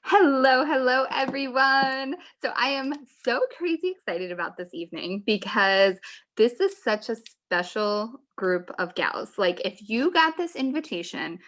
Hello, hello, everyone. So I am so crazy excited about this evening because this is such a special group of gals. Like, if you got this invitation,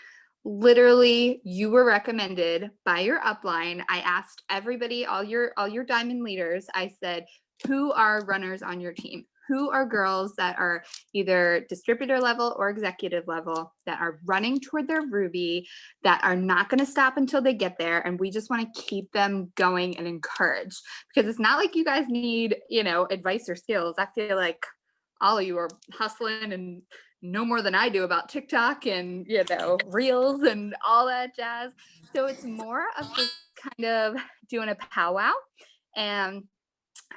literally you were recommended by your upline. I asked everybody, all your diamond leaders, I said, who are runners on your team? Who are girls that are either distributor level or executive level that are running toward their Ruby, that are not going to stop until they get there, and we just want to keep them going and encouraged, because it's not like you guys need advice or skills. I feel like all of you are hustling and know more than I do about TikTok and reels and all that jazz. So it's more of just kind of doing a powwow and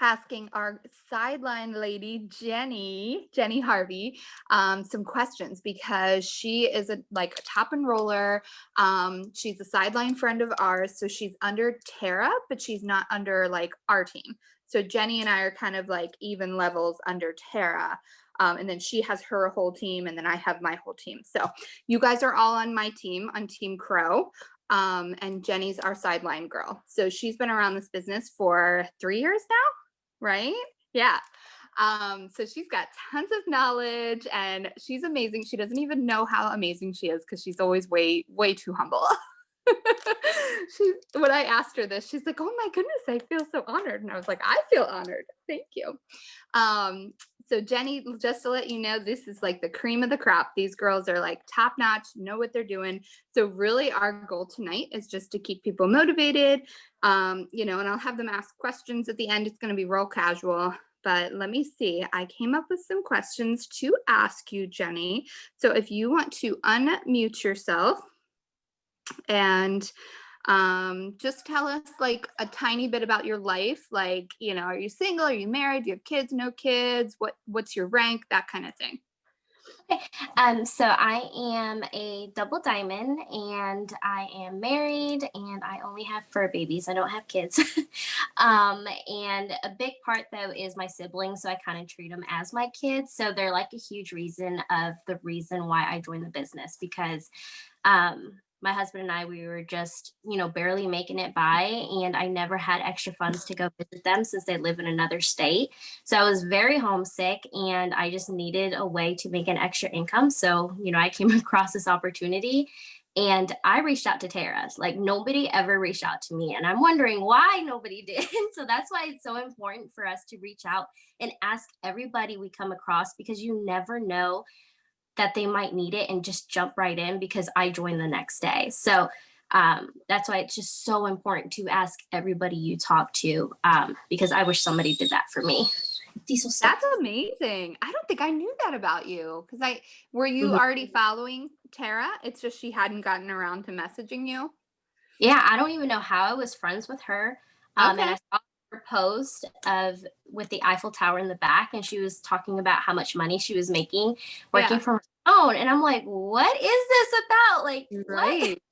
asking our sideline lady Jenny Harvey some questions, because she is a top and roller. She's a sideline friend of ours, so she's under Tara, but she's not under like our team. So Jenny and I are kind of like even levels under Tara. And then she has her whole team, and then I have my whole team. So you guys are all on my team, on Team Crow. And Jenny's our sideline girl. So she's been around this business for 3 years now, right? Yeah. So she's got tons of knowledge and she's amazing. She doesn't even know how amazing she is because she's always way, way too humble. When I asked her this, she's like, "Oh my goodness, I feel so honored." And I was like, "I feel honored. Thank you." So Jenny, just to let you know, this is like the cream of the crop. These girls are like top notch, know what they're doing. So really our goal tonight is just to keep people motivated, and I'll have them ask questions at the end. It's going to be real casual. But let me see. I came up with some questions to ask you, Jenny. So if you want to unmute yourself and just tell us like a tiny bit about your life. Like, are you single? Are you married? Do you have kids? No kids? What's your rank? That kind of thing. Okay. So I am a double diamond and I am married and I only have fur babies. I don't have kids. And a big part though is my siblings. So I kind of treat them as my kids. So they're like a huge reason of the reason why I joined the business because my husband and I, we were just, barely making it by. And I never had extra funds to go visit them since they live in another state. So I was very homesick and I just needed a way to make an extra income. So, I came across this opportunity and I reached out to Tara. Like nobody ever reached out to me. And I'm wondering why nobody did. So that's why it's so important for us to reach out and ask everybody we come across because you never know that they might need it and just jump right in because I joined the next day. So that's why it's just so important to ask everybody you talk to because I wish somebody did that for me. Diesel stuff. That's amazing. I don't think I knew that about you, because were you Mhm. already following Tara? It's just she hadn't gotten around to messaging you. Yeah, I don't even know how I was friends with her. And Okay. I saw her post of with the Eiffel Tower in the back, and she was talking about how much money she was making working Yeah. from her phone. And I'm like, what is this about? Like, what? Right.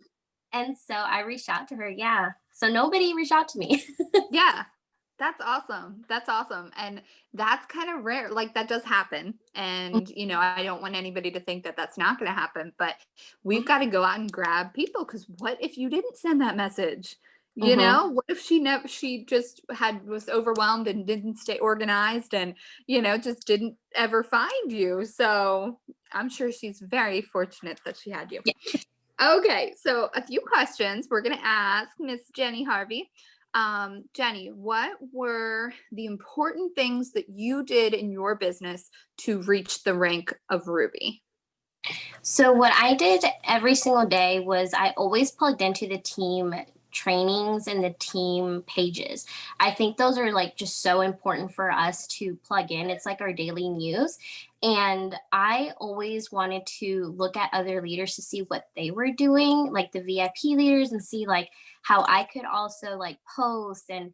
And so I reached out to her. Yeah. So nobody reached out to me. Yeah. That's awesome. That's awesome. And that's kind of rare. Like, that does happen. And, I don't want anybody to think that that's not going to happen, but we've got to go out and grab people, because what if you didn't send that message? Mm-hmm. What if she just was overwhelmed and didn't stay organized and, just didn't ever find you. So I'm sure she's very fortunate that she had you. Yeah. Okay, so a few questions we're going to ask Miss Jenny Harvey. Jenny, what were the important things that you did in your business to reach the rank of Ruby? So what I did every single day was I always plugged into the team trainings and the team pages. I think those are like just so important for us to plug in. It's like our daily news. And I always wanted to look at other leaders to see what they were doing, like the VIP leaders, and see like how I could also like post and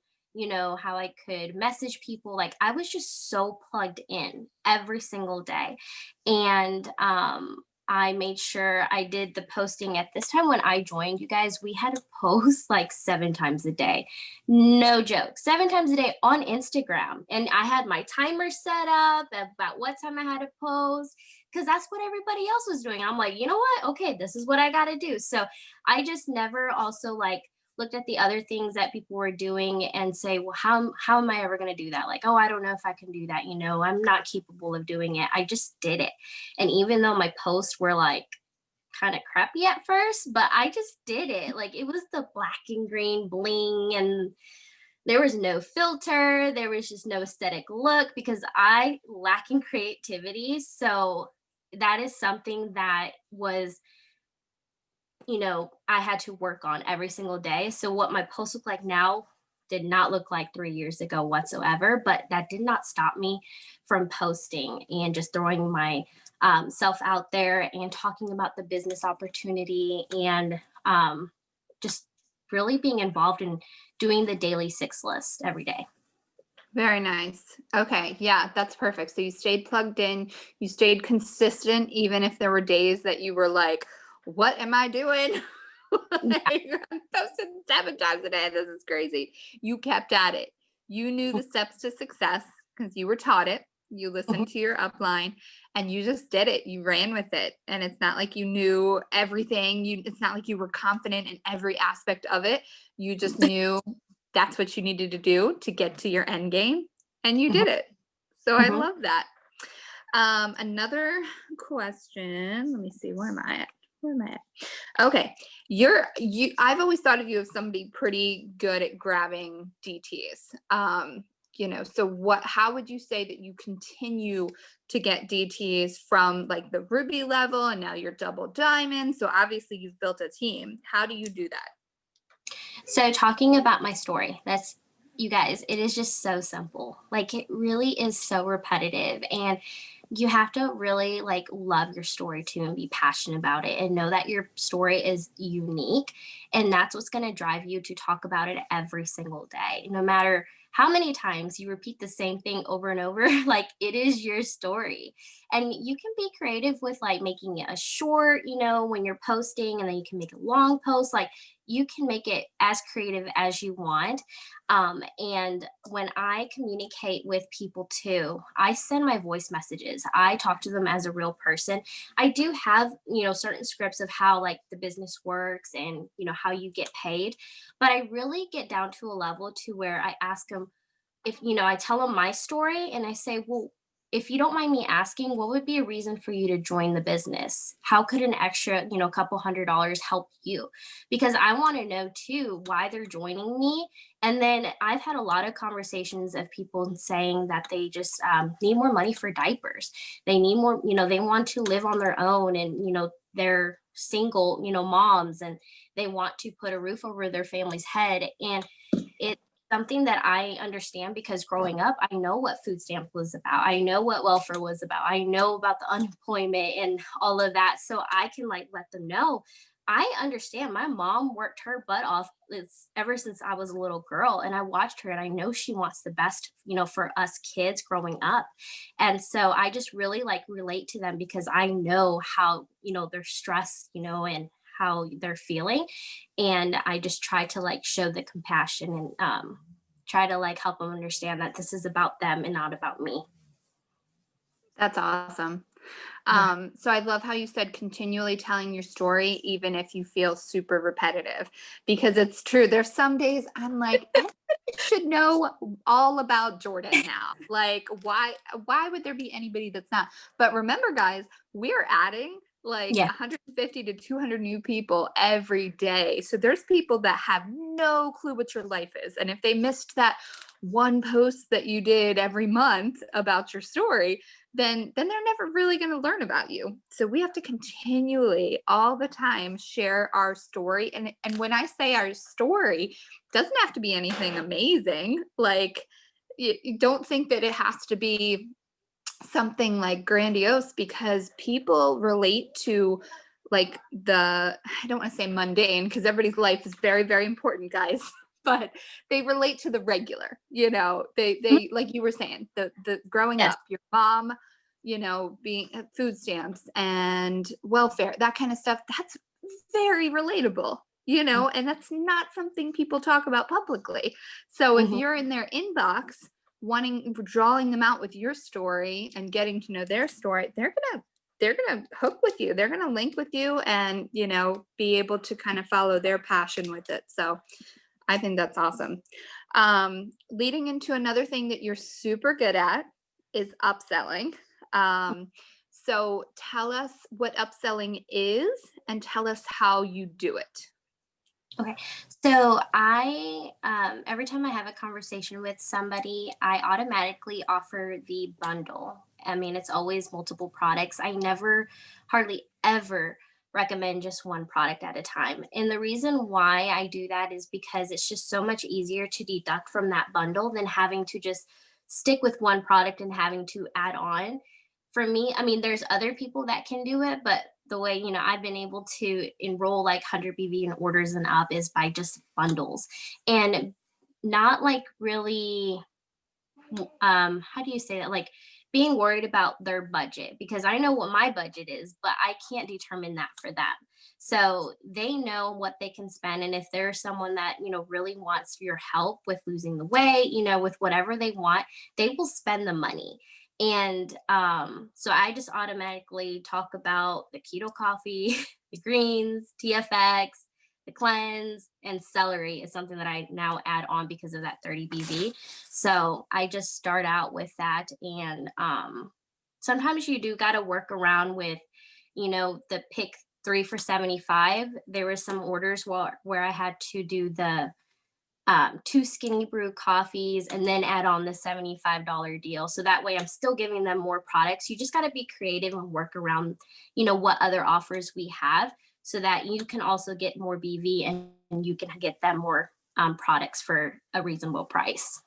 how I could message people. Like I was just so plugged in every single day. And I made sure I did the posting at this time when I joined you guys. We had to post like 7 times a day. No joke. 7 times a day on Instagram. And I had my timer set up about what time I had to post because that's what everybody else was doing. I'm like, you know what? Okay, this is what I got to do. So I just never also like looked at the other things that people were doing and say, well, how am I ever going to do that? Like, oh, I don't know if I can do that. I'm not capable of doing it. I just did it. And even though my posts were like kind of crappy at first, but I just did it. Like, it was the black and green bling, and there was no filter. There was just no aesthetic look because I lack in creativity. So that is something that was, I had to work on every single day. So what my posts look like now did not look like 3 years ago whatsoever, but that did not stop me from posting and just throwing my self out there and talking about the business opportunity and just really being involved in doing the daily 6 list every day. Very nice. Okay. Yeah, that's perfect. So you stayed plugged in, you stayed consistent, even if there were days that you were like, what am I doing? Like, I'm posting 7 times a day. This is crazy. You kept at it. You knew the steps to success because you were taught it. You listened to your upline and you just did it. You ran with it. And it's not like you knew everything. It's not like you were confident in every aspect of it. You just knew that's what you needed to do to get to your end game, and you did it. So I love that. Another question. Let me see. Where am I at? Okay. I've always thought of you as somebody pretty good at grabbing DTs. So how would you say that you continue to get DTs from like the Ruby level and now you're double diamond? So obviously you've built a team. How do you do that? So talking about my story, you guys, it is just so simple. Like, it really is so repetitive, and you have to really like love your story too and be passionate about it and know that your story is unique, and that's what's going to drive you to talk about it every single day, no matter how many times you repeat the same thing over and over. Like, it is your story, and you can be creative with like making it a short, when you're posting, and then you can make a long post. Like, you can make it as creative as you want. And when I communicate with people too, I send my voice messages. I talk to them as a real person. I do have, certain scripts of how like the business works and, how you get paid. But I really get down to a level to where I ask them if, I tell them my story and I say, well, if you don't mind me asking, what would be a reason for you to join the business? How could an extra, couple $100 help you? Because I want to know too why they're joining me. And then I've had a lot of conversations of people saying that they just need more money for diapers. They need more, they want to live on their own, and, they're single, moms, and they want to put a roof over their family's head. And it something that I understand because growing up, I know what food stamp was about. I know what welfare was about. I know about the unemployment and all of that. So I can like let them know. I understand my mom worked her butt off ever since I was a little girl, and I watched her, and I know she wants the best, for us kids growing up. And so I just really like relate to them because I know how, they're stressed, and how they're feeling, and I just try to like show the compassion and try to like help them understand that this is about them and not about me. That's awesome. Yeah. So I love how you said continually telling your story, even if you feel super repetitive, because it's true. There's some days I'm like, everybody should know all about Jordan now. Like, why would there be anybody that's not? But remember, guys, we're adding like Yeah. 150 to 200 new people every day. So there's people that have no clue what your life is. And if they missed that one post that you did every month about your story, then they're never really going to learn about you. So we have to continually all the time share our story. And when I say our story, it doesn't have to be anything amazing. Like, you don't think that it has to be something like grandiose, because people relate to like I don't want to say mundane, because everybody's life is very, very important, guys. But they relate to the regular, they like you were saying, the growing Yes. up, your mom, being food stamps and welfare, that kind of stuff. That's very relatable, and that's not something people talk about publicly. So if Mm-hmm. you're in their inbox drawing them out with your story and getting to know their story, they're gonna they're going to hook with you. They're going to link with you and, you know, be able to kind of follow their passion with it. So I think that's awesome. Leading into another thing that you're super good at is upselling. So tell us what upselling is and tell us how you do it. Okay. So I, every time I have a conversation with somebody, I automatically offer the bundle. I mean, it's always multiple products. I never, hardly ever recommend just one product at a time. And the reason why I do that is because it's just so much easier to deduct from that bundle than having to just stick with one product and having to add on. For me, I mean, there's other people that can do it, but the way, I've been able to enroll like 100 BV in orders and up is by just bundles and not like really, how do you say that? Like being worried about their budget because I know what my budget is, but I can't determine that for them. So they know what they can spend. And if there's someone that, really wants your help with losing the weight, with whatever they want, they will spend the money. And so I just automatically talk about the keto coffee, the greens, TFX, the cleanse, and celery is something that I now add on because of that 30 BV. So I just start out with that. And sometimes you do got to work around with, the pick 3 for 75. There were some orders where I had to do the two skinny brew coffees and then add on the $75 deal. So that way I'm still giving them more products. You just got to be creative and work around, what other offers we have so that you can also get more BV and you can get them more products for a reasonable price.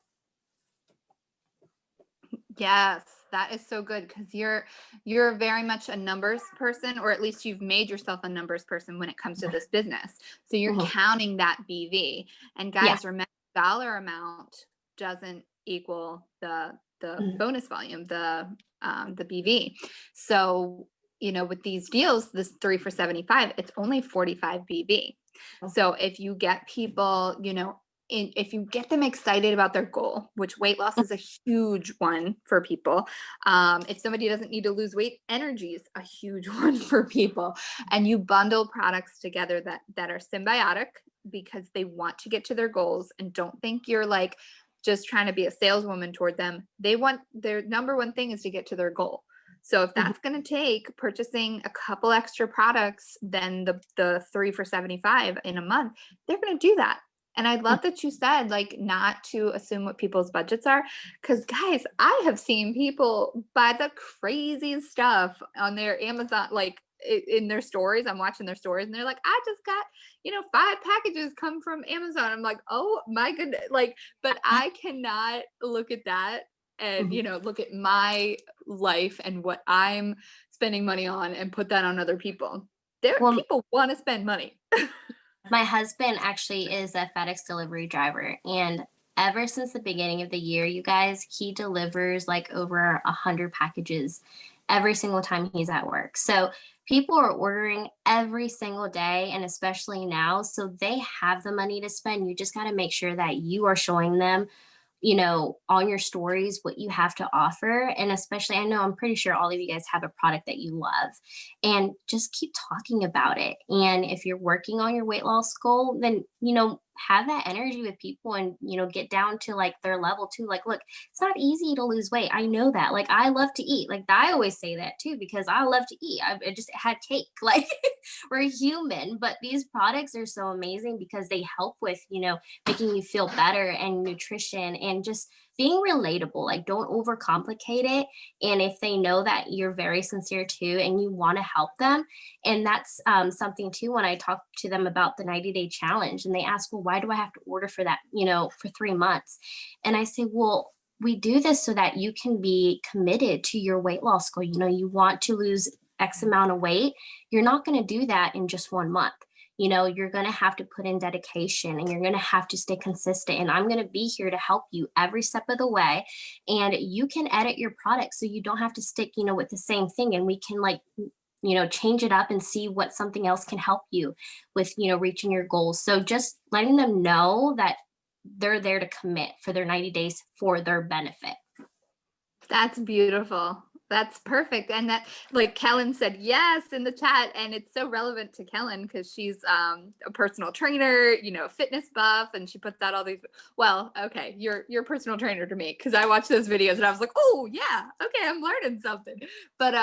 Yes, that is so good because you're very much a numbers person, or at least you've made yourself a numbers person when it comes to this business. So you're Mhm. counting that BV. And Yeah. guys, remember, dollar amount doesn't equal the Mhm. bonus volume, the BV. So, with these deals, this 3 for 75, it's only 45 BV. So if you get people, if you get them excited about their goal, which weight loss is a huge one for people. If somebody doesn't need to lose weight, energy is a huge one for people. And you bundle products together that are symbiotic because they want to get to their goals and don't think you're like just trying to be a saleswoman toward them. They want their number one thing is to get to their goal. So if Mhm. that's going to take purchasing a couple extra products than the 3 for 75 in a month, they're going to do that. And I love that you said like not to assume what people's budgets are. Cause guys, I have seen people buy the craziest stuff on their Amazon, like in their stories. I'm watching their stories and they're like, I just got, 5 packages come from Amazon. I'm like, oh my goodness. Like, but I cannot look at that and, Mhm. look at my life and what I'm spending money on and put that on other people. Well, People want to spend money. my husband actually is a FedEx delivery driver, and ever since the beginning of the year, you guys, he delivers like over 100 packages every single time he's at work. So people are ordering every single day, and especially now, so they have the money to spend. You just got to make sure that you are showing them, on your stories what you have to offer. And especially, I know I'm pretty sure all of you guys have a product that you love and just keep talking about it. And if you're working on your weight loss goal, then, have that energy with people and, get down to like their level too. Like, look, it's not easy to lose weight. I know that. Like, I love to eat. Like, I always say that too, because I love to eat. I just had cake. Like, we're human, but these products are so amazing because they help with, making you feel better and nutrition and just being relatable. Like, don't overcomplicate it. And if they know that you're very sincere too and you want to help them, and that's something too when I talk to them about the 90-day challenge and they ask, well, why do I have to order for that, for 3 months? And I say, well, we do this so that you can be committed to your weight loss goal. You want to lose X amount of weight. You're not going to do that in just 1 month. You're going to have to put in dedication and you're going to have to stay consistent. And I'm going to be here to help you every step of the way. And you can edit your product so you don't have to stick, with the same thing. And we can like, change it up and see what something else can help you with, reaching your goals. So just letting them know that they're there to commit for their 90 days for their benefit. That's beautiful. That's perfect. And that, like Kellen said yes in the chat, and it's so relevant to Kellen because she's a personal trainer, fitness buff, and she puts out all these. Well, okay, you're a personal trainer to me because I watched those videos and I was like, oh yeah, okay, I'm learning something. But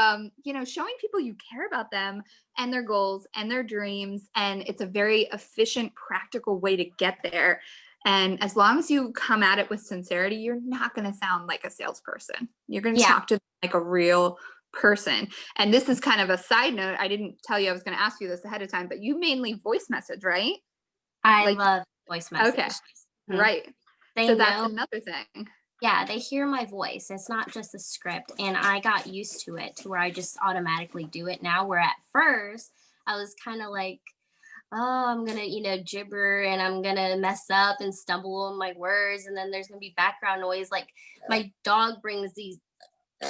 showing people you care about them and their goals and their dreams, and it's a very efficient, practical way to get there. And as long as you come at it with sincerity, you're not going to sound like a salesperson. You're going to Yeah, talk to them like a real person. And this is kind of a side note. I didn't tell you I was going to ask you this ahead of time, but you mainly voice message, right? I Like, love voice okay, message. Mhm. right. They So that's know, another thing. yeah, they hear my voice. It's not just a script. And I got used to it to where I just automatically do it now. Where at first I was kind of like, oh, I'm gonna, gibber and I'm gonna mess up and stumble on my words. And then there's gonna be background noise. Like my dog brings these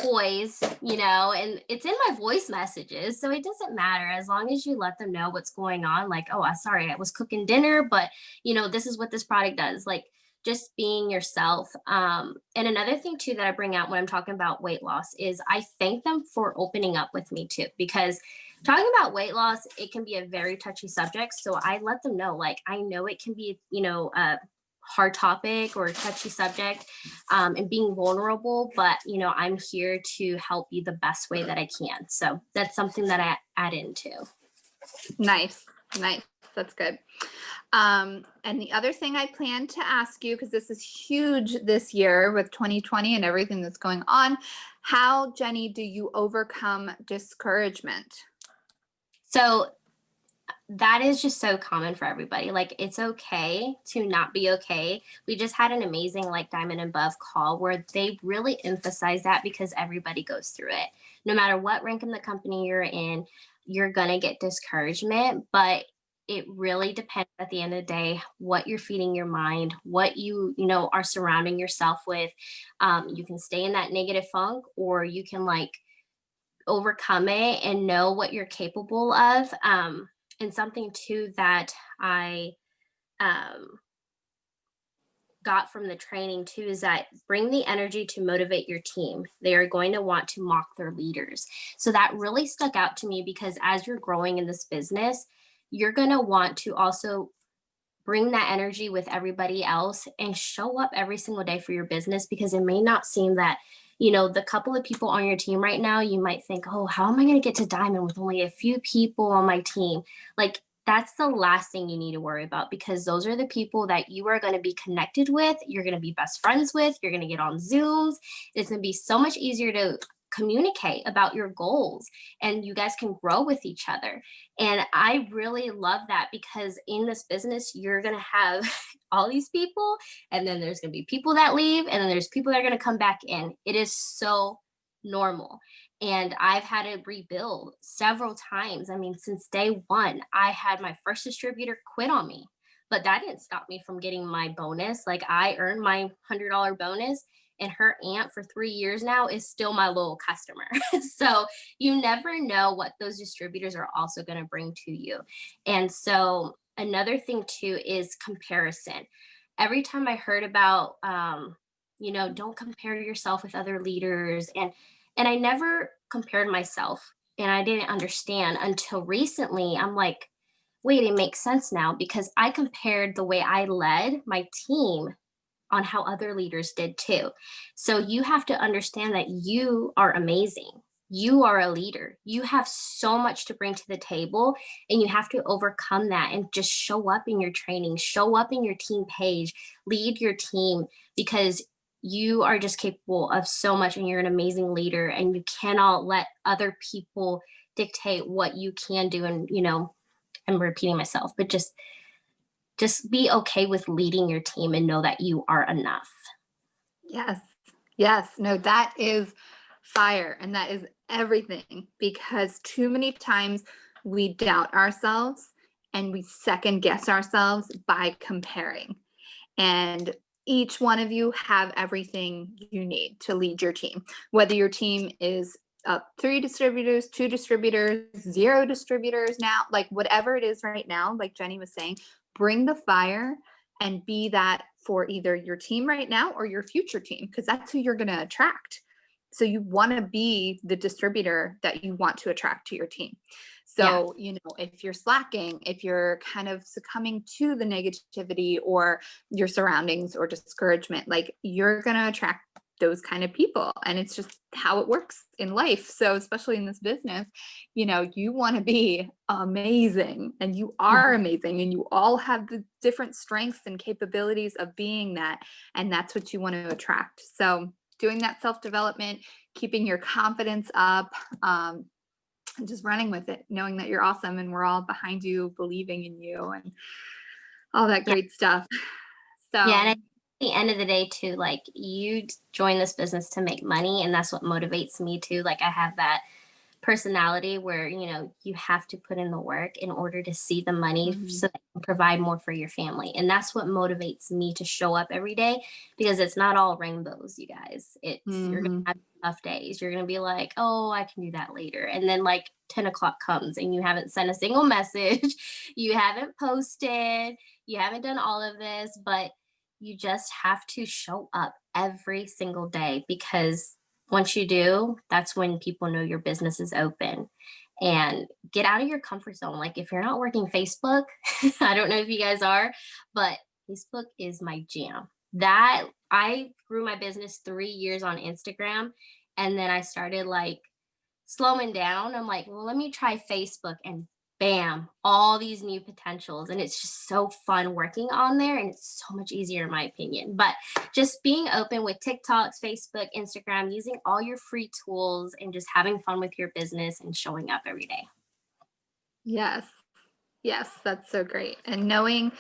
toys, and it's in my voice messages. So it doesn't matter as long as you let them know what's going on. Like, oh, I'm sorry, I was cooking dinner, but this is what this product does. Like just being yourself. And another thing too that I bring out when I'm talking about weight loss is I thank them for opening up with me too, because talking about weight loss, it can be a very touchy subject. So I let them know, like, I know it can be, a hard topic or a touchy subject, and being vulnerable, but I'm here to help you the best way that I can. So that's something that I add into. Nice. Nice. That's good. And the other thing I plan to ask you, because this is huge this year with 2020 and everything that's going on, how, Jenny, do you overcome discouragement? So that is just so common for everybody. Like, it's okay to not be okay. We just had an amazing, like, Diamond and Above call where they really emphasize that, because everybody goes through it. No matter what rank in the company you're in, you're going to get discouragement, but it really depends at the end of the day what you're feeding your mind, what you are surrounding yourself with. You can stay in that negative funk, or you can, like, overcome it and know what you're capable of. And something too that I um, got from the training too is that bring the energy to motivate your team. They are going to want to mock their leaders. So that really stuck out to me, because as you're growing in this business, you're going to want to also bring that energy with everybody else and show up every single day for your business, because it may not seem that, the couple of people on your team right now, you might think, oh, how am I going to get to diamond with only a few people on my team? Like, that's the last thing you need to worry about, because those are the people that you are going to be connected with. You're going to be best friends with. You're going to get on Zooms. It's going to be so much easier to communicate about your goals, and you guys can grow with each other. And I really love that, because in this business, you're going to have all these people, and then there's going to be people that leave, and then there's people that are going to come back in. It is so normal. And I've had to rebuild several times. I mean, since day one, I had my first distributor quit on me, but that didn't stop me from getting my bonus. Like, I earned my $100 bonus, and her aunt for 3 years now is still my loyal customer. So you never know what those distributors are also going to bring to you. And so another thing too is comparison. Every time I heard about, don't compare yourself with other leaders, and I never compared myself, and I didn't understand until recently. I'm like, wait, it makes sense now, because I compared the way I led my team on how other leaders did too. So you have to understand that you are amazing. You are a leader. You have so much to bring to the table, and you have to overcome that and just show up in your training, show up in your team page, lead your team, because you are just capable of so much, and you're an amazing leader, and you cannot let other people dictate what you can do. And I'm repeating myself, but just be okay with leading your team and know that you are enough. Yes. Yes. No, that is fire. And that is everything, because too many times we doubt ourselves and we second guess ourselves by comparing. And each one of you have everything you need to lead your team, whether your team is 3 distributors, 2 distributors, 0 distributors now, like whatever it is right now, like Jenny was saying, bring the fire and be that for either your team right now or your future team, because that's who you're going to attract. So you want to be the distributor that you want to attract to your team. Yeah. So, if you're slacking, if you're kind of succumbing to the negativity or your surroundings or discouragement, like you're going to attract those kind of people. And it's just how it works in life. So, especially in this business, you want to be amazing, and you are Mhm. amazing, and you all have the different strengths and capabilities of being that. And that's what you want to attract. So, doing that self development, keeping your confidence up, just running with it, knowing that you're awesome and we're all behind you, believing in you, and all that Yeah. great stuff. Yeah. And So, at the end of the day, too, like you join this business to make money. And that's what motivates me, too. Like I have that personality where you have to put in the work in order to see the money mhm, so that you can provide more for your family, and that's what motivates me to show up every day, because it's not all rainbows, you guys. You're gonna mhm. have tough days. You're gonna be like, oh, I can do that later, and then like 10 o'clock comes and you haven't sent a single message, you haven't posted, you haven't done all of this, but you just have to show up every single day, because once you do, that's when people know your business is open. And get out of your comfort zone. Like if you're not working Facebook, I don't know if you guys are, but Facebook is my jam. That I grew my business 3 years on Instagram, and then I started like slowing down. I'm like, well, let me try Facebook, and bam, all these new potentials. And it's just so fun working on there. And it's so much easier, in my opinion. But just being open with TikToks, Facebook, Instagram, using all your free tools and just having fun with your business and showing up every day. Yes. Yes, that's so great. And knowing,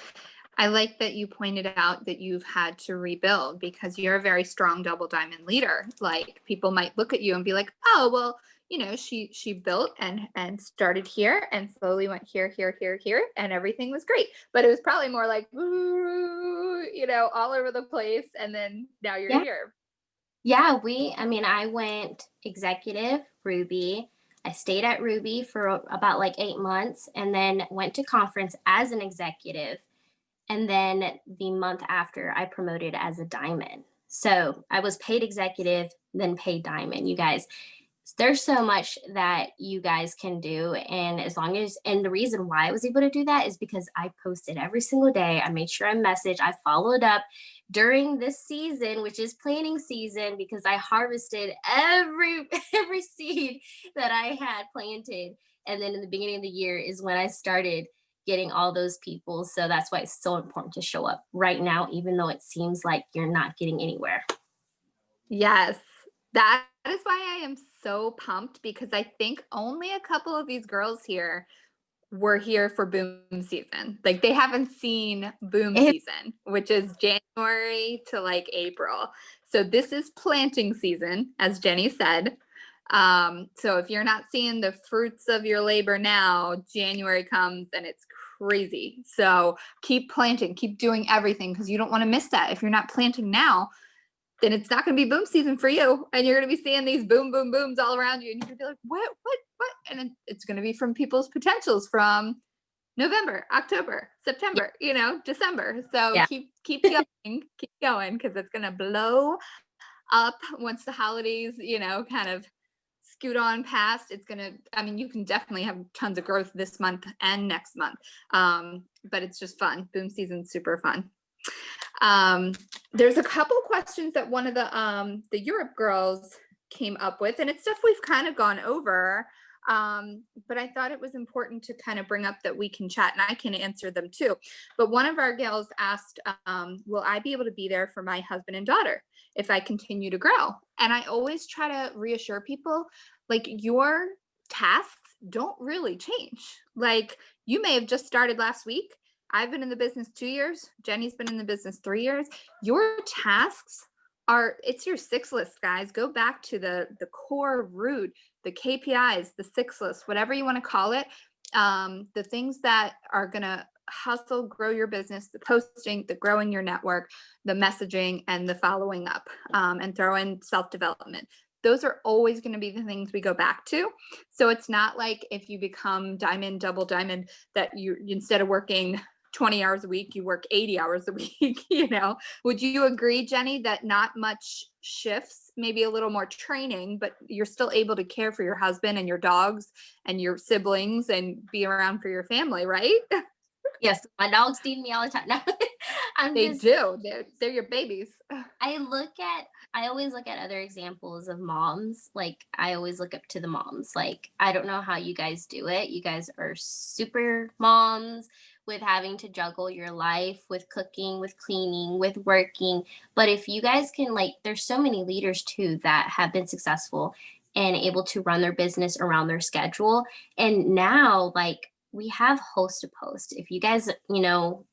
I like that you pointed out that you've had to rebuild because you're a very strong double diamond leader. Like people might look at you and be like, "Oh, well, she built and started here and slowly went here, here, here, here, and everything was great." But it was probably more like, "Ooh," all over the place, and then now you're Yeah. here. Yeah, I mean, I went executive Ruby. I stayed at Ruby for about like 8 months, and then went to conference as an executive. And then the month after, I promoted as a diamond. So I was paid executive, then paid diamond. You guys, there's so much that you guys can do. And and the reason why I was able to do that is because I posted every single day. I made sure I messaged, I followed up during this season, which is planting season, because I harvested every every seed that I had planted. And then in the beginning of the year is when I started getting all those people. So that's why it's so important to show up right now, even though it seems like you're not getting anywhere. Yes. That is why I am so pumped because I think only a couple of these girls here were here for boom season. Like they haven't seen boom It, season, which is January to like April. So this is planting season, as Jenny said. So if you're not seeing the fruits of your labor now, January comes and it's crazy. So keep planting, keep doing everything because you don't want to miss that. If you're not planting now, then it's not going to be boom season for you. And you're going to be seeing these boom, boom, booms all around you. And you're going to be like, what? And it's going to be from people's potentials from November, October, yeah, September, December. So yeah, keep going because it's going to blow up once the holidays, kind of scoot on past. It's going to, I mean, you can definitely have tons of growth this month and next month. But it's just fun. Boom season's super fun. Um, there's a couple questions that one of the Europe girls came up with, and it's stuff we've kind of gone over. But I thought it was important to kind of bring up that we can chat and I can answer them too. But one of our gals asked, will I be able to be there for my husband and daughter if I continue to grow? And I always try to reassure people, like your tasks don't really change. Like you may have just started last week. I've been in the business 2 years. Jenny's been in the business 3 years. Your tasks it's your six list, guys. Go back to the core root, the KPIs, the six list, whatever you want to call it. The things that are gonna hustle, grow your business, the posting, the growing your network, the messaging, and the following up, and throw in self-development. Those are always going to be the things we go back to. So it's not like if you become diamond, double diamond, that you instead of working 20 hours a week, you work 80 hours a week, Would you agree, Jenny, that not much shifts, maybe a little more training, but you're still able to care for your husband and your dogs and your siblings and be around for your family, right? Yes, my dogs need me all the time. No, I'm They just do. They're your babies. I look at I always look at other examples of moms. Like I always look up to the moms. Like I don't know how you guys do it. You guys are super moms with having to juggle your life with cooking, with cleaning, with working. But if you guys can like there's so many leaders too that have been successful and able to run their business around their schedule. And now like we have host to post. If you guys,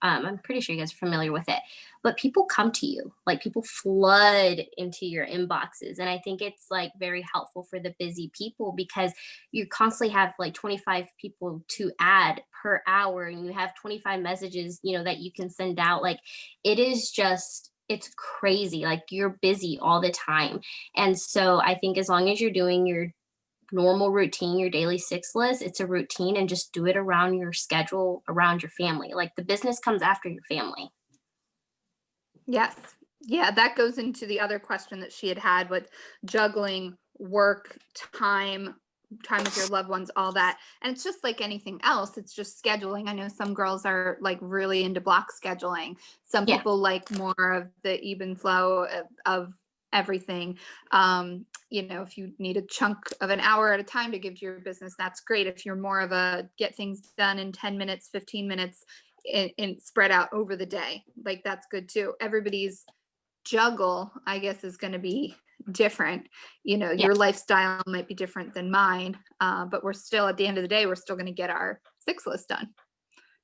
I'm pretty sure you guys are familiar with it, but people come to you, like people flood into your inboxes. And I think it's like very helpful for the busy people because you constantly have like 25 people to add per hour and you have 25 messages, that you can send out. Like it is just, it's crazy. Like you're busy all the time. And so I think as long as you're doing your normal routine, your daily six list, it's a routine and just do it around your schedule, around your family. Like the business comes after your family. Yes. Yeah, that goes into the other question that she had with juggling work, time with your loved ones, all that. And it's just like anything else, it's just scheduling. I know some girls are like really into block scheduling. Some Yeah. people like more of the even flow of everything. If you need a chunk of an hour at a time to give to your business, that's great. If you're more of a get things done in 10 minutes, 15 minutes, and spread out over the day, like that's good too. Everybody's juggle, I guess, is going to be different. Yeah. Your lifestyle might be different than mine, but we're still, at the end of the day, we're still going to get our six list done.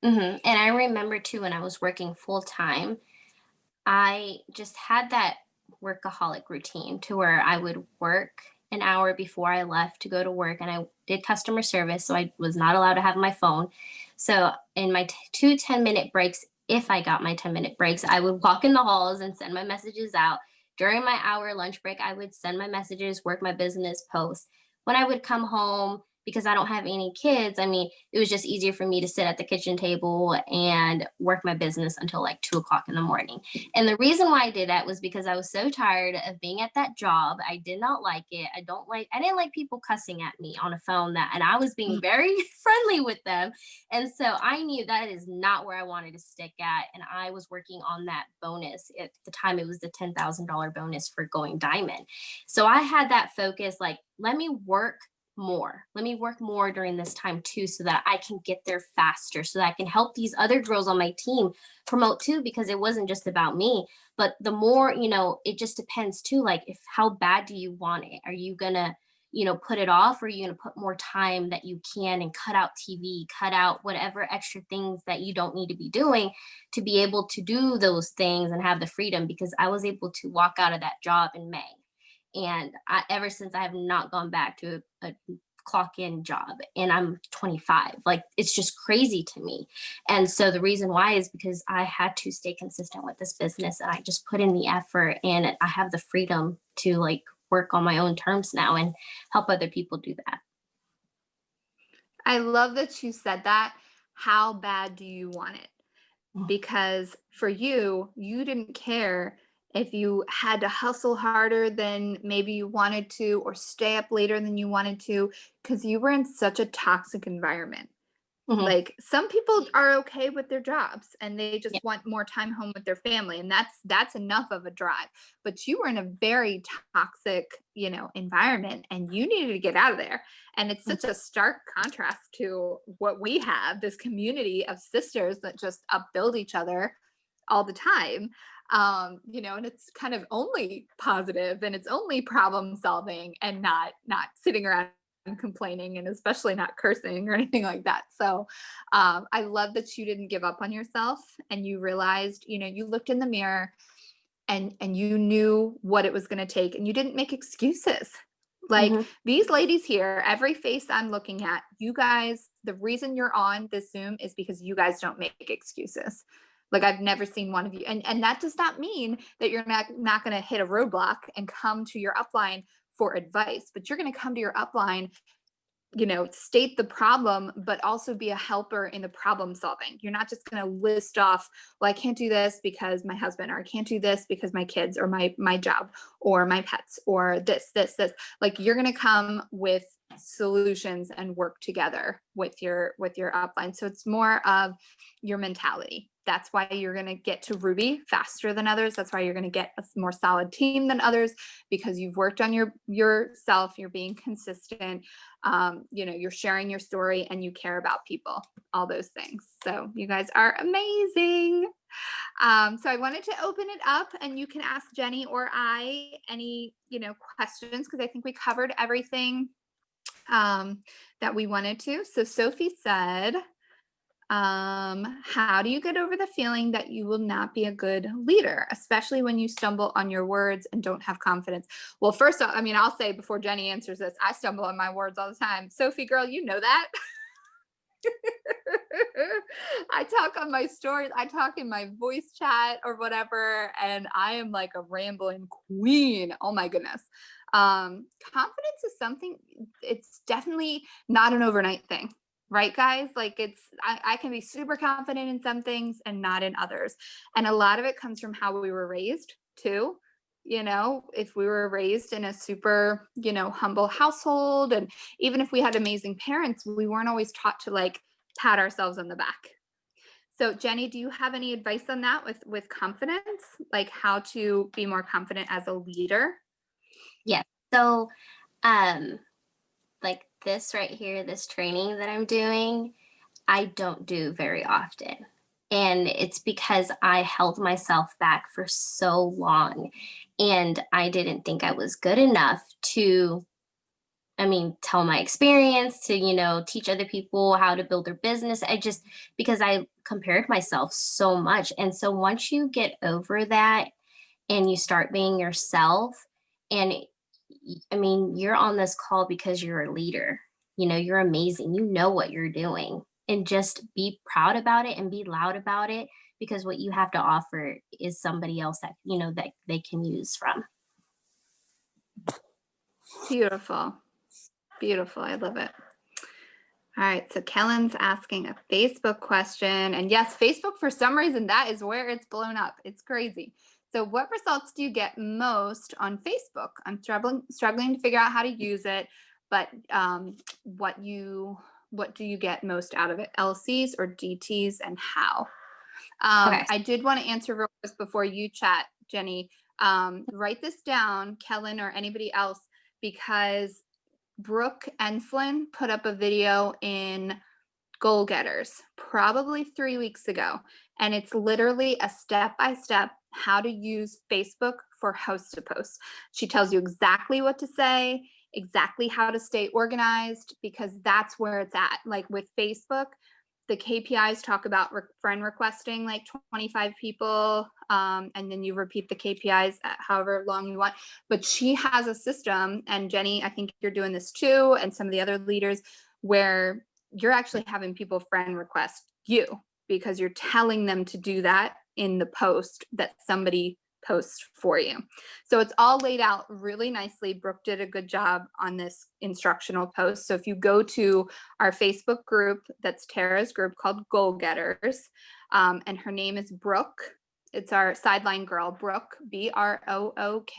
And I remember too when I was working full time, I just had that workaholic routine to where I would work an hour before I left to go to work, and I did customer service, so I was not allowed to have my phone. So in my two 10-minute breaks, if I got my 10-minute breaks, I would walk in the halls and send my messages out. During my hour lunch break, I would send my messages, work my business post. When I would come home, because I don't have any kids, I mean, it was just easier for me to sit at the kitchen table and work my business until like 2 o'clock in the morning. And the reason why I did that was because I was so tired of being at that job. I did not like it. I didn't like people cussing at me on a phone and I was being very friendly with them. And so I knew that is not where I wanted to stick at. And I was working on that bonus. At the time, it was the $10,000 bonus for going diamond. So I had that focus, like, let me work more. Let me work more during this time too, so that I can get there faster, so that I can help these other girls on my team promote too, because it wasn't just about me. But the more, it just depends too. Like, if how bad do you want it? Are you gonna, put it off, or are you gonna put more time that you can and cut out TV, cut out whatever extra things that you don't need to be doing to be able to do those things and have the freedom? Because I was able to walk out of that job in May. And ever since, I have not gone back to a clock in job, and I'm 25. Like, it's just crazy to me. And so the reason why is because I had to stay consistent with this business, and I just put in the effort, and I have the freedom to like work on my own terms now and help other people do that. I love that you said that. How bad do you want it? Mm. Because for you, you didn't care if you had to hustle harder than maybe you wanted to or stay up later than you wanted to, because you were in such a toxic environment. Mhm. Like, some people are okay with their jobs and they Yeah. just want more time home with their family, and that's enough of a drive. But you were in a very toxic, environment, and you needed to get out of there. And it's Mm. such a stark contrast to what we have, this community of sisters that just upbuild each other all the time. And it's kind of only positive, and it's only problem solving, and not sitting around and complaining, and especially not cursing or anything like that. So I love that you didn't give up on yourself, and you realized, you looked in the mirror, and you knew what it was going to take, and you didn't make excuses. Like, Mhm. these ladies here, every face I'm looking at, you guys, the reason you're on this Zoom is because you guys don't make excuses. Like, I've never seen one of you. And that does not mean that you're not going to hit a roadblock and come to your upline for advice, but you're going to come to your upline state the problem, but also be a helper in the problem solving. You're not just going to list off, well, I can't do this because my husband, or I can't do this because my kids, or my job, or my pets, or this. Like, you're going to come with solutions and work together with your upline. So it's more of your mentality. That's why you're going to get to Ruby faster than others. That's why you're going to get a more solid team than others, because you've worked on yourself, you're being consistent, you're sharing your story, and you care about people, all those things. So you guys are amazing. So I wanted to open it up, and you can ask Jenny or I any, questions, because I think we covered everything that we wanted to. So Sophie said, how do you get over the feeling that you will not be a good leader, especially when you stumble on your words and don't have confidence? Well, first off, I'll say before Jenny answers this, I stumble on my words all the time. Sophie, girl, you know that. I talk on my stories, I talk in my voice chat or whatever, and I am like a rambling queen. Oh my goodness. Confidence is something, it's definitely not an overnight thing. Right, guys? Like, I can be super confident in some things and not in others. And a lot of it comes from how we were raised too. If we were raised in a super, humble household, and even if we had amazing parents, we weren't always taught to like pat ourselves on the back. So Jenny, do you have any advice on that with confidence, like how to be more confident as a leader? Yeah. So, like this right here, this training that I'm doing, I don't do very often. And it's because I held myself back for so long, and I didn't think I was good enough to, tell my experience, to, teach other people how to build their business. Because I compared myself so much. And so once you get over that and you start being yourself, and you're on this call because you're a leader, you're amazing, you know what you're doing, and just be proud about it and be loud about it, because what you have to offer is somebody else that, that they can use from. Beautiful. Beautiful. I love it. All right. So Kellen's asking a Facebook question. And yes, Facebook, for some reason, that is where it's blown up. It's crazy. So what results do you get most on Facebook? I'm struggling to figure out how to use it, but what do you get most out of it? LCs or DTs, and how? Okay. I did want to answer real quick before you chat, Jenny. Write this down, Kellen or anybody else, because Brooke Enslin put up a video in Goal Getters probably 3 weeks ago, and it's literally a step-by-step how to use Facebook for host to post. She tells you exactly what to say, exactly how to stay organized, because that's where it's at. Like with Facebook, the KPIs talk about friend requesting like 25 people, and then you repeat the KPIs at however long you want. But she has a system, and Jenny, I think you're doing this too, and some of the other leaders, where you're actually having people friend request you, because you're telling them to do that in the post that somebody posts for you. So it's all laid out really nicely. Brooke did a good job on this instructional post. So if you go to our Facebook group, that's Tara's group, called Goal Getters, and her name is Brooke. It's our sideline girl, Brooke, Brooke,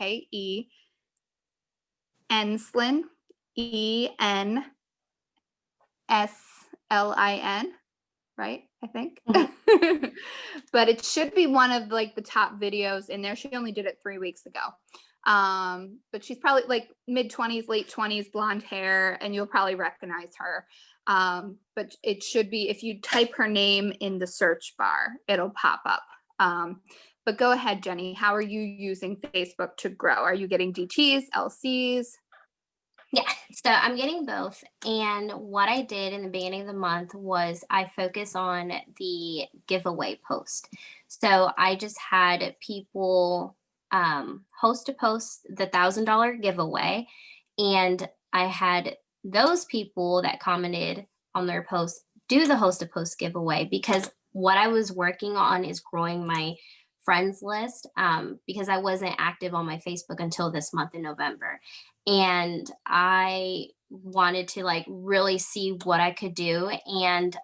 Enslin, Enslin, right? I think. Mm-hmm. But it should be one of like the top videos in there. She only did it 3 weeks ago. But she's probably like mid-20s, late 20s, blonde hair, and you'll probably recognize her. But it should be, if you type her name in the search bar, it'll pop up. But go ahead, Jenny. How are you using Facebook to grow? Are you getting DTs, LCs? Yeah, so I'm getting both. And what I did in the beginning of the month was I focus on the giveaway post. So I just had people host to post the $1,000 giveaway. And I had those people that commented on their post do the host to post giveaway, because what I was working on is growing my friends list, because I wasn't active on my Facebook until this month in November. And I wanted to like really see what I could do. And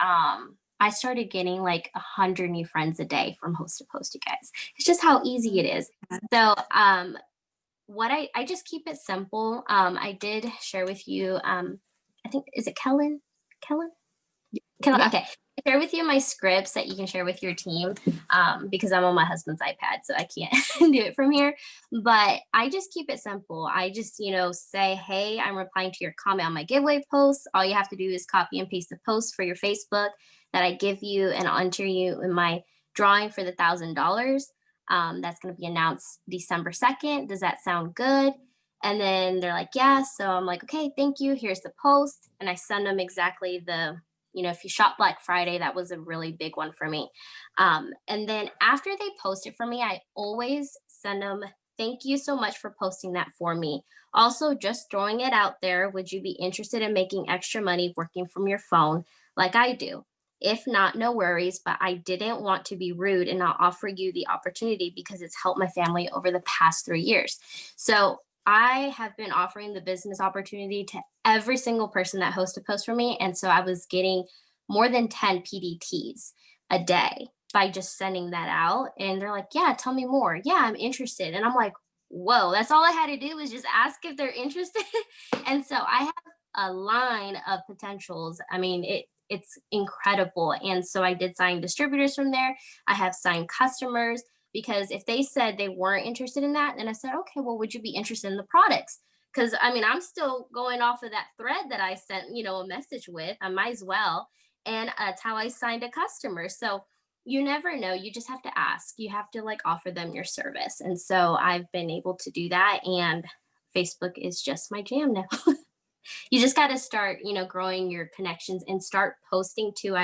I started getting like 100 new friends a day from host to post, you guys. It's just how easy it is. So what I just keep it simple. I did share with you, I think, is it Kellen? Kellen? Yeah. Okay. I share with you my scripts that you can share with your team, because I'm on my husband's iPad, so I can't do it from here. But I just keep it simple. I just, say, hey, I'm replying to your comment on my giveaway post. All you have to do is copy and paste the post for your Facebook that I give you, and I'll enter you in my drawing for the $1,000. That's going to be announced December 2nd. Does that sound good? And then they're like, yeah. So I'm like, okay, thank you. Here's the post. And I send them exactly if you shop Black Friday, that was a really big one for me. And then after they post it for me, I always send them, thank you so much for posting that for me. Also, just throwing it out there, would you be interested in making extra money working from your phone like I do? If not, no worries, but I didn't want to be rude and not offer you the opportunity because it's helped my family over the past 3 years. So I have been offering the business opportunity to every single person that hosts a post for me. And so I was getting more than 10 PDTs a day by just sending that out. And they're like, yeah, tell me more. Yeah, I'm interested. And I'm like, whoa, that's all I had to do was just ask if they're interested. And so I have a line of potentials. I mean, it's incredible. And so I did sign distributors from there. I have signed customers, because if they said they weren't interested in that, then I said, okay, well, would you be interested in the products? Because I mean, I'm still going off of that thread that I sent, a message with. I might as well. And that's how I signed a customer. So you never know. You just have to ask. You have to like offer them your service. And so I've been able to do that. And Facebook is just my jam now. You just got to start, growing your connections and start posting too.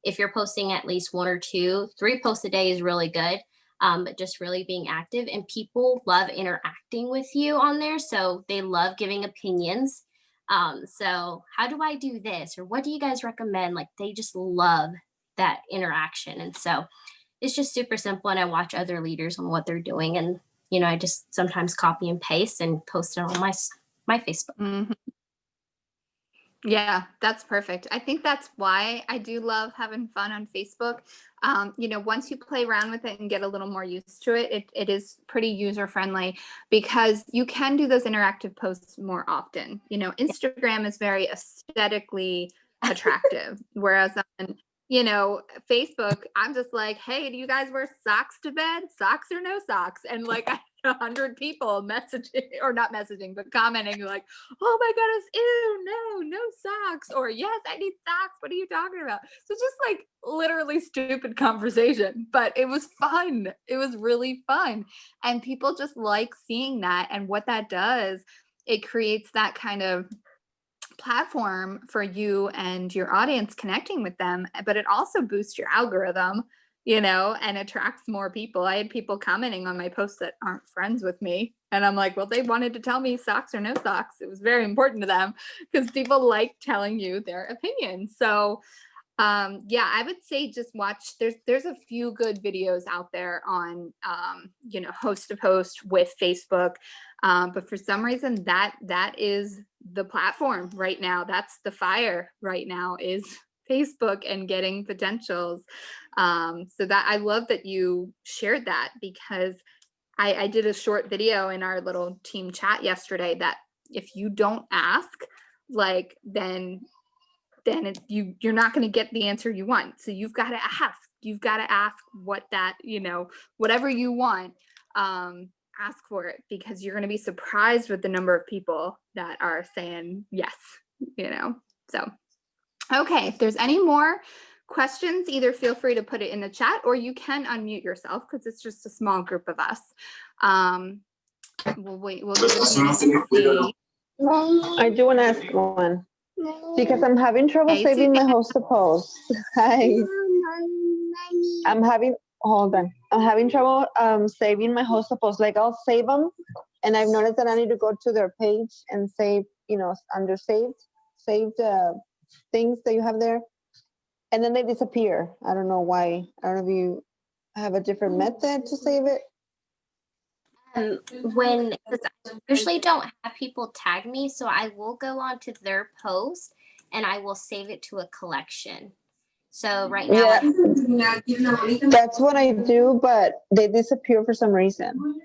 If you're posting at least 1 or 2, 3 posts a day is really good. But just really being active, and people love interacting with you on there. So they love giving opinions. So how do I do this? Or what do you guys recommend? Like they just love that interaction. And so it's just super simple. And I watch other leaders on what they're doing. And, I just sometimes copy and paste and post it on my Facebook. Mm-hmm. Yeah, that's perfect. I think that's why I do love having fun on Facebook. Once you play around with it and get a little more used to it, it is pretty user friendly, because you can do those interactive posts more often. Instagram is very aesthetically attractive, whereas on Facebook, I'm just like, hey, do you guys wear socks to bed? Socks or no socks? And like 100 people messaging, or not messaging, but commenting like, oh my goodness, ew, no socks, or yes, I need socks. What are you talking about? So just like literally stupid conversation, but it was fun. It was really fun. And people just like seeing that. And what that does, it creates that kind of platform for you and your audience connecting with them, but it also boosts your algorithm, and attracts more people. I had people commenting on my posts that aren't friends with me, and I'm like, well, they wanted to tell me socks or no socks. It was very important to them, because people like telling you their opinion. So yeah, I would say just watch, there's a few good videos out there on host to post with Facebook. But for some reason that is the platform right now. That's the fire right now, is Facebook and getting potentials. So that, I love that you shared that, because I did a short video in our little team chat yesterday that if you don't ask, like, then you're not going to get the answer you want. So you've got to ask. You've got to ask what that, whatever you want, ask for it, because you're going to be surprised with the number of people that are saying yes, So, okay, if there's any more questions, either feel free to put it in the chat, or you can unmute yourself, because it's just a small group of us. We'll wait. We'll give it a minute and see. I do want to ask one, because I'm having trouble saving my host to post. Hi. Hold on. I'm having trouble saving my host to post. Like I'll save them, and I've noticed that I need to go to their page and save, under saved things that you have there, and then they disappear. I don't know why. I don't know if you have a different method to save it. When because I usually don't have people tag me, so I will go onto their post and I will save it to a collection. So right now, Yeah, that's what I do, but they disappear for some reason.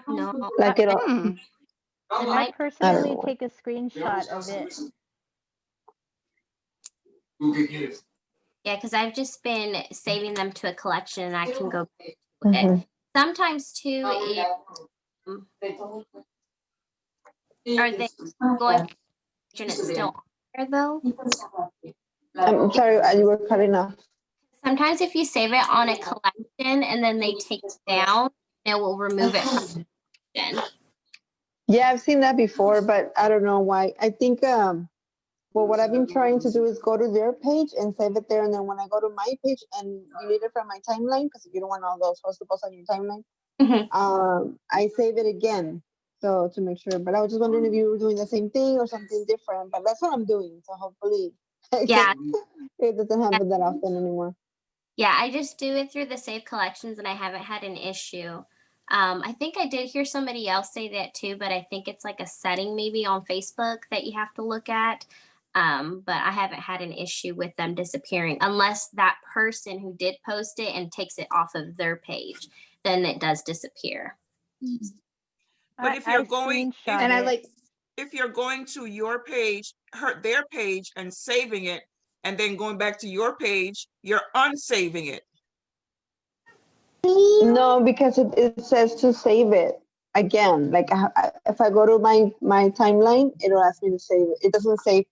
no, Like it'll, Hmm. it I might. I don't personally know. take a screenshot of it. Yeah, because I've just been saving them to a collection, and I can go back to it. Mhm. Sometimes too, if are they going and it's still on there though. I'm sorry, you were cutting off. Sometimes if you save it on a collection and then they take it down, it will remove it from the collection. Yeah, I've seen that before, but I don't know why. I think well, what I've been trying to do is go to their page and save it there, and then when I go to my page and delete it from my timeline, because you don't want all those posts on your timeline, I save it again. So to make sure, but I was just wondering if you were doing the same thing or something different. But that's what I'm doing. So hopefully, Yeah, it doesn't happen that often anymore. yeah, I just do it through the save collections and I haven't had an issue. I think I did hear somebody else say that too, but I think it's like a setting maybe on Facebook that you have to look at. But I haven't had an issue with them disappearing unless that person who did post it and takes it off of their page, then it does disappear. But if you're I going, screenshot And I it. like, if you're going to your page, their page and saving it, and then going back to your page, you're unsaving it. No, because it says to save it again. Like if I go to my timeline, it'll ask me to save it. It doesn't say.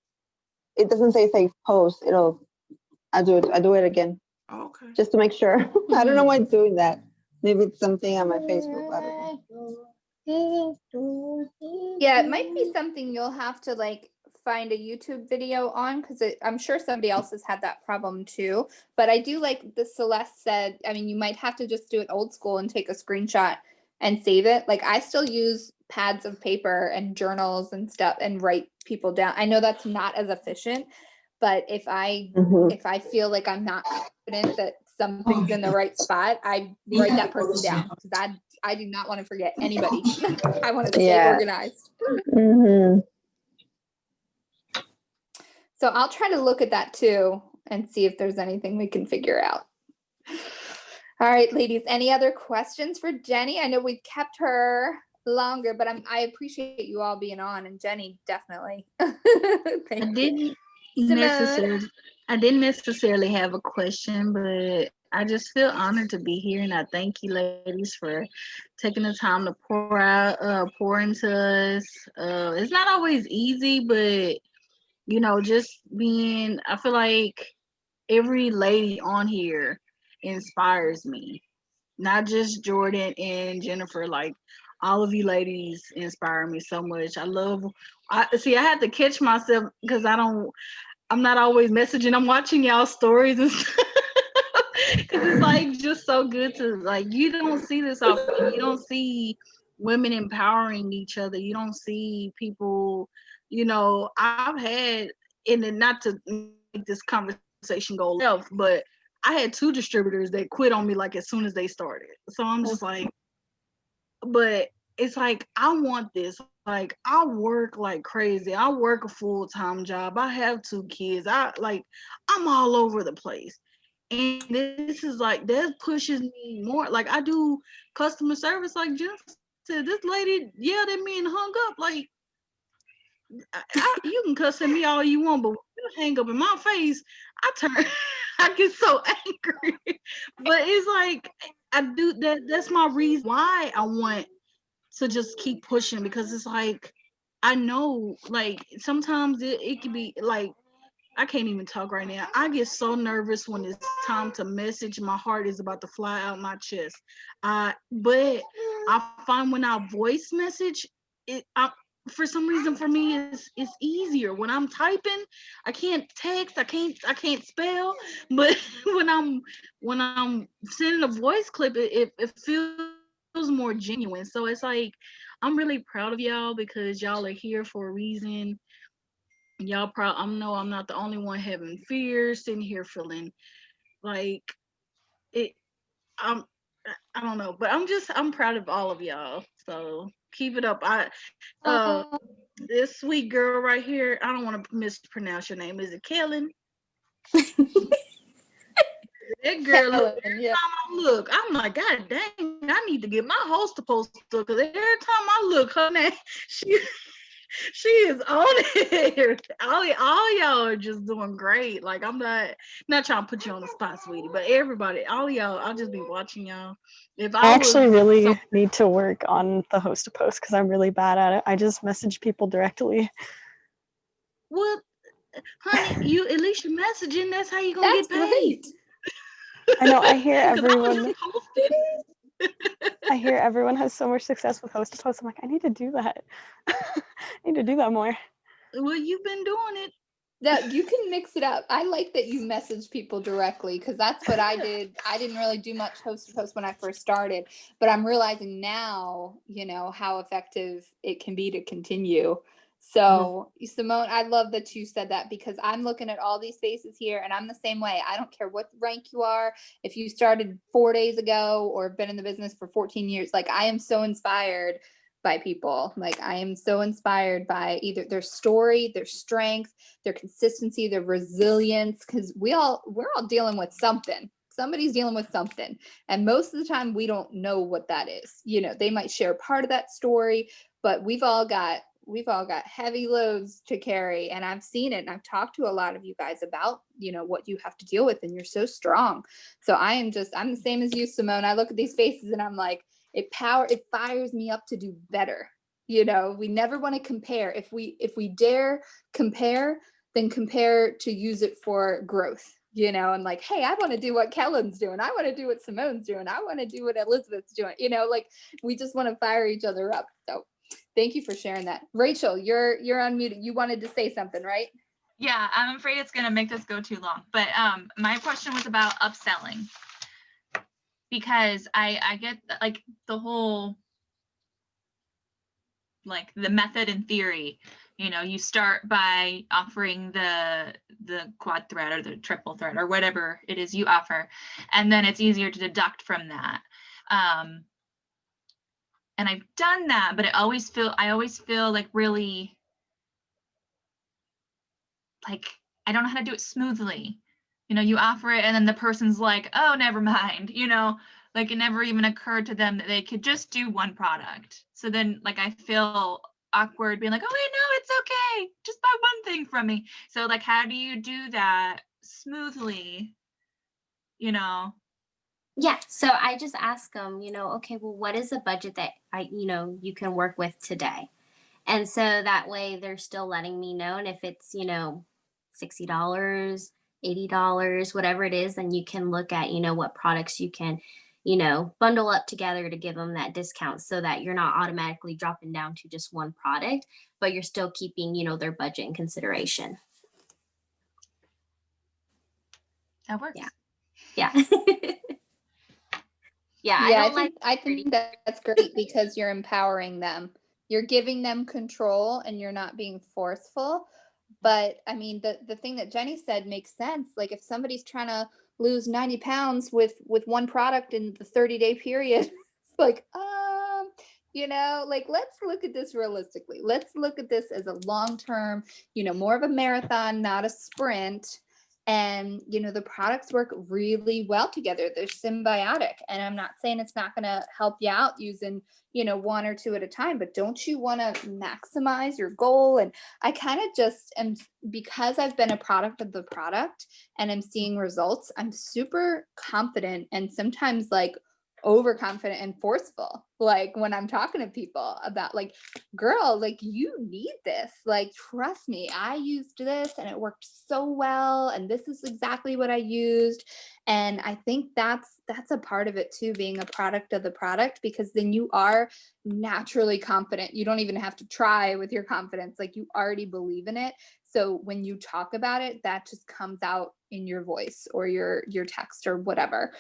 It doesn't say save post. I do it again Okay. just to make sure. I don't know why it's doing that. Maybe it's something on my Facebook. I don't know. yeah, it might be something you'll have to like find a YouTube video on because I'm sure somebody else has had that problem too. But I do like the Celeste said, I mean, you might have to just do it old school and take a screenshot and save it. Like I still use pads of paper and journals and stuff and write people down. I know that's not as efficient, but Mhm. if I feel like I'm not confident that something's in the right spot, I write that person down because I do not want to forget anybody. I want to stay Yeah. organized. Mhm. So I'll try to look at that too and see if there's anything we can figure out. All right, ladies, any other questions for Jenny? I know we've kept her longer, but I appreciate you all being on, and Jenny definitely. Thank you. Simone. I didn't necessarily have a question, but I just feel honored to be here, and I thank you, ladies, for taking the time to pour into us. It's not always easy, but just being. I feel like every lady on here inspires me, not just Jordan and Jennifer. Like all of you ladies inspire me so much. I see. I had to catch myself because I'm not always messaging. I'm watching y'all stories and stuff. Cause it's like just so good to like you don't see this often. You don't see women empowering each other. You don't see people, I've had and then not to make this conversation go left, but I had two distributors that quit on me like as soon as they started. So I'm just like, but it's like I want this. Like I work like crazy. I work a full-time job. I have two kids. I'm all over the place. And this is like that pushes me more. Like I do customer service like Jennifer said. This lady yelled at me and hung up. Like you can cuss at me all you want, but when you hang up in my face, I turn I get so angry. But it's like I do that's my reason why I want to just keep pushing because it's like I know like sometimes it could be like I can't even talk right now. I get so nervous when it's time to message. My heart is about to fly out my chest. But I find when I voice message, for some reason for me it's easier. When I'm typing, I can't text, I can't spell. But when I'm sending a voice clip, it feels more genuine. So it's like I'm really proud of y'all because y'all are here for a reason. I know I'm not the only one having fears, sitting here feeling like it. I'm I don't know, but I'm proud of all of y'all. So keep it up. Uh Oh, this sweet girl right here, I don't want to mispronounce your name. Is it Kellen? That girl, look, Helen, every yeah. time I look, I'm like, God dang, I need to get my host poster because every time I look, her name, she she is on it. All y'all are just doing great. Like I'm not trying to put you on the spot, sweetie, but everybody, all y'all, I'll just be watching y'all. If I I was actually some really need to work on the host to post because I'm really bad at it. I just message people directly. what, honey, you at least you're messaging. That's how you gonna That's get paid. great. I know I hear Because I was everyone just posting. I hear everyone has so much success with host to post. I'm like, I need to do that. I need to do that more. Well, you've been doing it. That you can mix it up. I like that you message people directly because that's what I did. I didn't really do much host to post when I first started, but I'm realizing now, how effective it can be to continue. So, Simone, I love that you said that because I'm looking at all these faces here and I'm the same way. I don't care what rank you are. If you started 4 days ago or been in the business for 14 years, like I am so inspired by people. Like I am so inspired by either their story, their strength, their consistency, their resilience, because we're all dealing with something. Somebody's dealing with something. And most of the time we don't know what that is. They might share part of that story, but we've all got heavy loads to carry. And I've seen it. And I've talked to a lot of you guys about, what you have to deal with. And you're so strong. So I'm the same as you, Simone. I look at these faces and I'm like, it fires me up to do better. We never want to compare. If we dare compare, then compare to use it for growth, and like, hey, I want to do what Kellen's doing. I want to do what Simone's doing. I want to do what Elizabeth's doing. Like we just want to fire each other up. So thank you for sharing that. Rachel, you're unmuted. You wanted to say something, right? Yeah, I'm afraid it's gonna make this go too long. But my question was about upselling because I get like the whole like the method and theory. You start by offering the quad thread or the triple thread or whatever it is you offer, and then it's easier to deduct from that. And I've done that, but I always feel like really like I don't know how to do it smoothly. You offer it and then the person's like, oh, never mind, like it never even occurred to them that they could just do one product. So then like I feel awkward being like, oh wait, no, it's okay, just buy one thing from me. So like how do you do that smoothly? Yeah, so I just ask them, okay, well, what is a budget that you can work with today? And so that way they're still letting me know. And if it's, $60, $80, whatever it is, then you can look at, what products you can, bundle up together to give them that discount so that you're not automatically dropping down to just one product, but you're still keeping, their budget in consideration. That works. Yeah. Yeah. Yeah. Yeah, I don't I think that's great because you're empowering them. You're giving them control and you're not being forceful. But I mean, the thing that Jenny said makes sense. Like if somebody's trying to lose 90 pounds with one product in the 30-day period, it's like, like let's look at this realistically. Let's look at this as a long-term, more of a marathon, not a sprint. And the products work really well together. They're symbiotic, and I'm not saying it's not going to help you out using one or two at a time, but don't you want to maximize your goal? And I kind of just am, because I've been a product of the product and I'm seeing results, I'm super confident and sometimes like overconfident and forceful, like when I'm talking to people about like, girl, like you need this, like trust me, I used this and it worked so well and this is exactly what I used. And I think that's a part of it too, being a product of the product, because then you are naturally confident. You don't even have to try with your confidence, like you already believe in it. So when you talk about it, that just comes out in your voice or your text or whatever.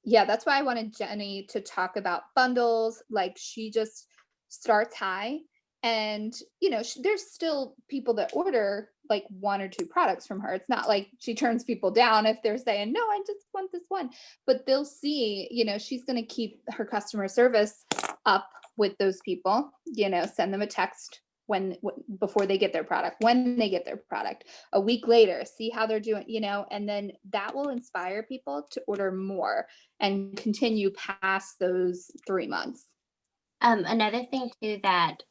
Yeah, that's why I wanted Jenny to talk about bundles. Like she just starts high And, there's still people that order like 1 or 2 products from her. It's not like she turns people down if they're saying, no, I just want this one. But they'll see, she's going to keep her customer service up with those people, send them a text before they get their product, when they get their product, a week later, see how they're doing, and then that will inspire people to order more and continue past those 3 months. Another thing too that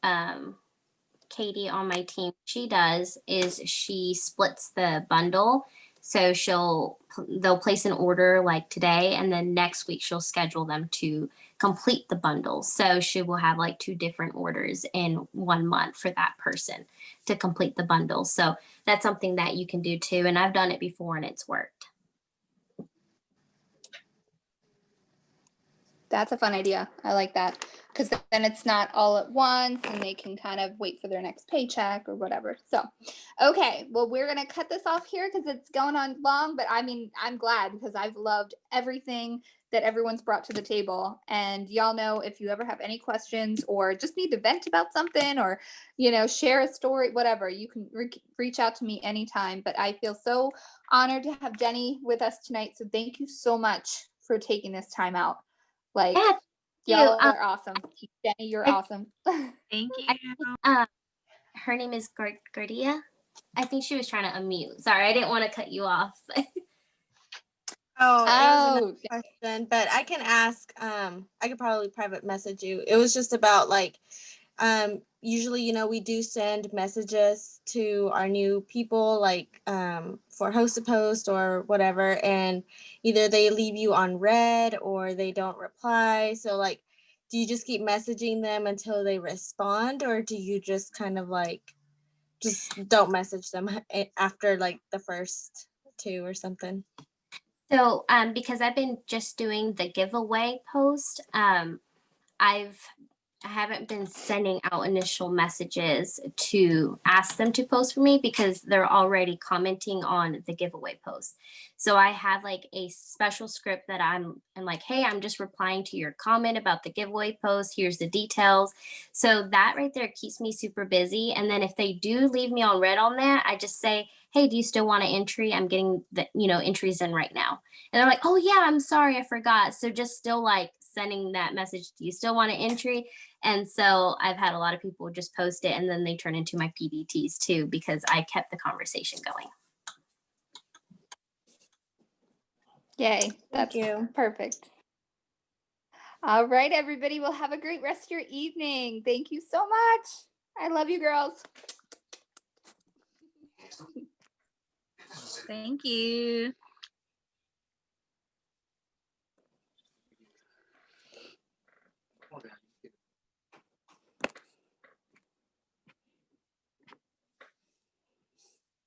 Katie on my team, she does is she splits the bundle. So they'll place an order like today, and then next week she'll schedule them to complete the bundle. So she will have like 2 different orders in 1 month for that person to complete the bundle. So that's something that you can do too. And I've done it before and it's worked. That's a fun idea. I like that, because then it's not all at once and they can kind of wait for their next paycheck or whatever. So, okay, well, we're going to cut this off here because it's going on long, but I mean, I'm glad because I've loved everything that everyone's brought to the table. And y'all know, if you ever have any questions or just need to vent about something or, share a story, whatever, you can reach out to me anytime. But I feel so honored to have Jenny with us tonight. So thank you so much for taking this time out. Like, Yeah, y'all are awesome. Jenny, you're awesome. Thank you. Her name is Gardia. I think she was trying to unmute. Sorry, I didn't want to cut you off. Oh, it was Oh, another question, but I can ask, I could probably private message you. It was just about like, usually, we do send messages to our new people, like, for host to post or whatever, and either they leave you on red or they don't reply. So like, do you just keep messaging them until they respond, or do you just kind of like, just don't message them after like the first 2 or something? So, because I've been just doing the giveaway post, I haven't been sending out initial messages to ask them to post for me because they're already commenting on the giveaway post. So I have like a special script that I'm like, hey, I'm just replying to your comment about the giveaway post. Here's the details. So that right there keeps me super busy. And then if they do leave me on red on that, I just say, hey, do you still want an entry? I'm getting the entries in right now. And they're like, oh yeah, I'm sorry, I forgot. So just still like sending that message, do you still want an entry? And so I've had a lot of people just post it and then they turn into my PDTs too, because I kept the conversation going. yay. Thank That's you. perfect. All right, everybody. Well, have a great rest of your evening. Thank you so much. I love you, girls. Thank you.